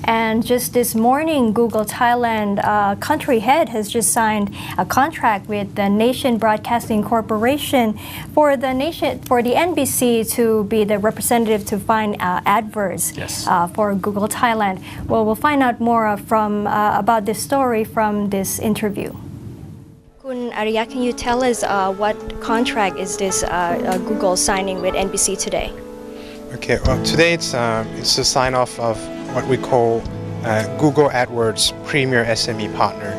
And just this morning, Google Thailand country head has just signed a contract with the Nation Broadcasting Corporation for the NBC to be the representative to find adverts for Google Thailand. Well, we'll find out more from about this story from this interview. Ariya, can you tell us what contract is this Google signing with NBC today? Okay, well, today it's a sign-off of what we call Google AdWords Premier SME Partner.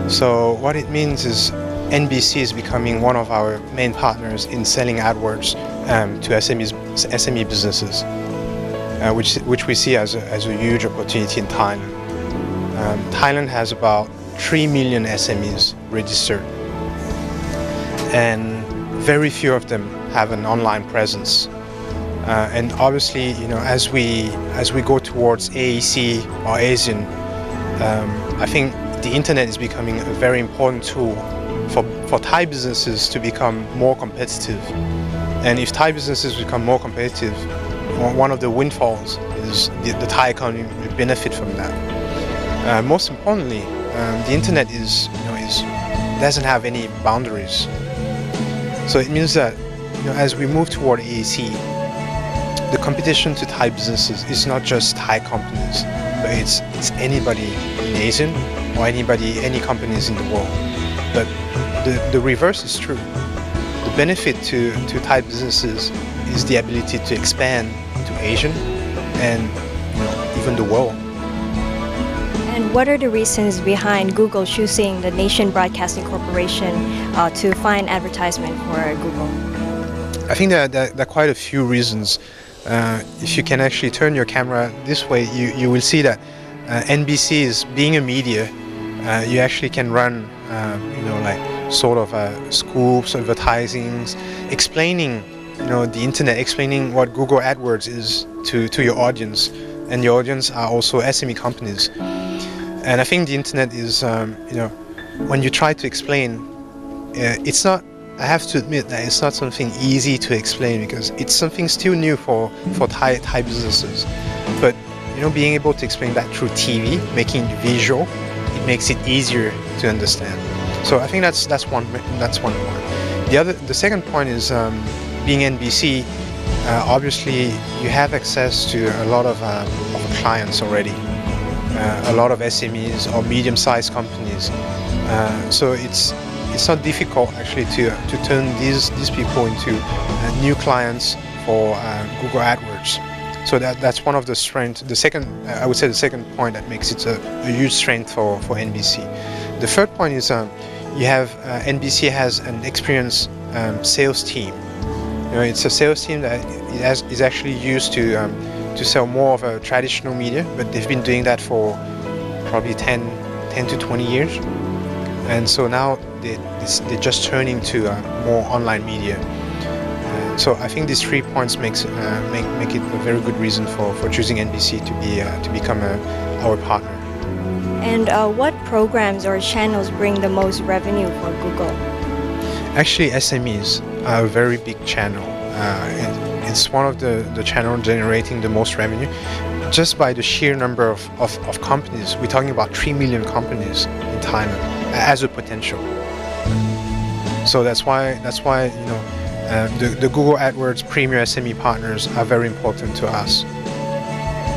So what it means is NBC is becoming one of our main partners in selling AdWords to SME businesses, which we see as a huge opportunity in Thailand. Thailand has about 3 million SMEs registered, and very few of them have an online presence. And obviously, as we go towards AEC or Asean, I think the internet is becoming a very important tool for Thai businesses to become more competitive. And if Thai businesses become more competitive, one of the windfalls is the Thai economy will benefit from that. Most importantly, the internet doesn't have any boundaries. So it means that as we move toward AEC, the competition to Thai businesses is not just Thai companies, but it's anybody in Asia or any companies in the world. But the reverse is true. The benefit to Thai businesses is the ability to expand to Asia and even the world. And what are the reasons behind Google choosing the Nation Broadcasting Corporation to find advertisement for Google? I think there are quite a few reasons. If you can actually turn your camera this way, you will see that NBC is being a media. You actually can run, like sort of scoops, advertisings, explaining, the internet, explaining what Google AdWords is to your audience, and your audience are also SME companies. And I think the internet is, when you try to explain, it's not. I have to admit that it's not something easy to explain because it's something still new for Thai businesses. But being able to explain that through TV, making it visual, it makes it easier to understand. So I think that's one point. The second point is being NBC. Obviously, you have access to a lot of clients already, a lot of SMEs or medium-sized companies. So it's not difficult actually to turn these people into new clients for Google AdWords. So that's one of the strengths. I would say the second point that makes it a huge strength for NBC. The third point is you have NBC has an experienced sales team. It's a sales team that is actually used to sell more of a traditional media, but they've been doing that for probably 10 to 20 years. And so now they're just turning to more online media. So I think these 3 points make it a very good reason for choosing NBC to become our partner. And what programs or channels bring the most revenue for Google? Actually, SMEs are a very big channel. It's one of the channels generating the most revenue. Just by the sheer number of companies, we're talking about 3 million companies in Thailand as a potential. So that's why the Google AdWords Premier SME partners are very important to us.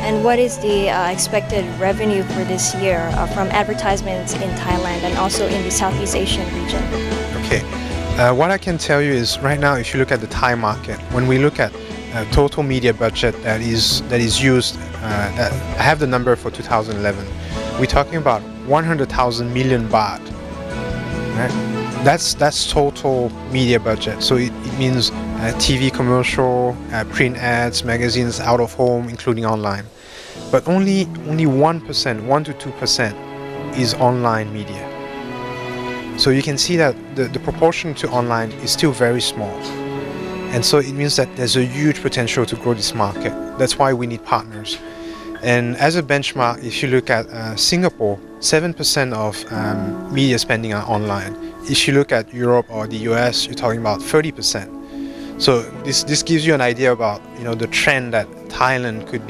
And what is the expected revenue for this year from advertisements in Thailand and also in the Southeast Asian region? Okay, what I can tell you is right now, if you look at the Thai market, when we look at total media budget that is used, I have the number for 2011. We're talking about 100,000 million baht. Right? That's total media budget. So it means TV commercial, print ads, magazines, out of home, including online. But only 1%, 1 to 2% is online media. So you can see that the proportion to online is still very small. And so it means that there's a huge potential to grow this market. That's why we need partners. And as a benchmark, if you look at Singapore, 7% of media spending are online. If you look at Europe or the US, you're talking about 30%. So this gives you an idea about the trend that Thailand could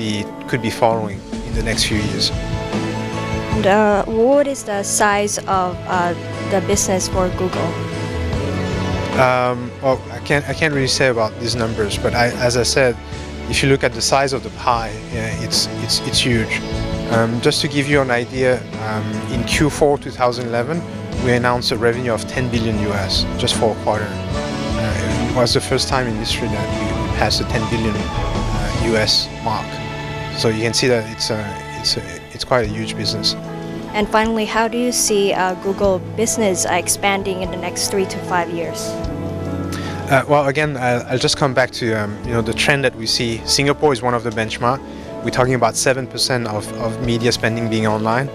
be following in the next few years. And what is the size of the business for Google? Well, I can't really say about these numbers, but as I said, if you look at the size of the pie, it's huge. Just to give you an idea, in Q4 2011, we announced a revenue of 10 billion US just for a quarter. It was the first time in history that we passed the 10 billion US mark. So you can see that it's quite a huge business. And finally, how do you see Google business expanding in the next 3 to 5 years? Well, again, I'll just come back to the trend that we see. Singapore is one of the benchmark. We're talking about 7% of media spending being online.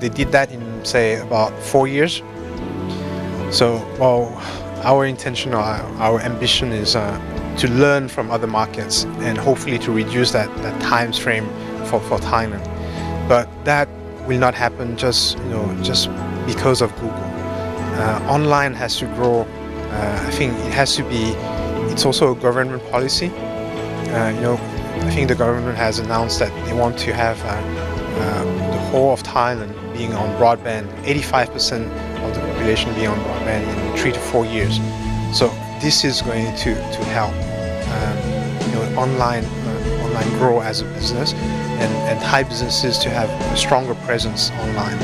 They did that in, say, about 4 years. So, well, our intention or our ambition is to learn from other markets and hopefully to reduce that time frame for Thailand. But that will not happen just because of Google. Online has to grow. I think it's also a government policy. I think the government has announced that they want to have the whole of Thailand being on broadband, 85% of the population being on broadband in 3 to 4 years. So this is going to help online grow as a business and Thai businesses to have a stronger presence online.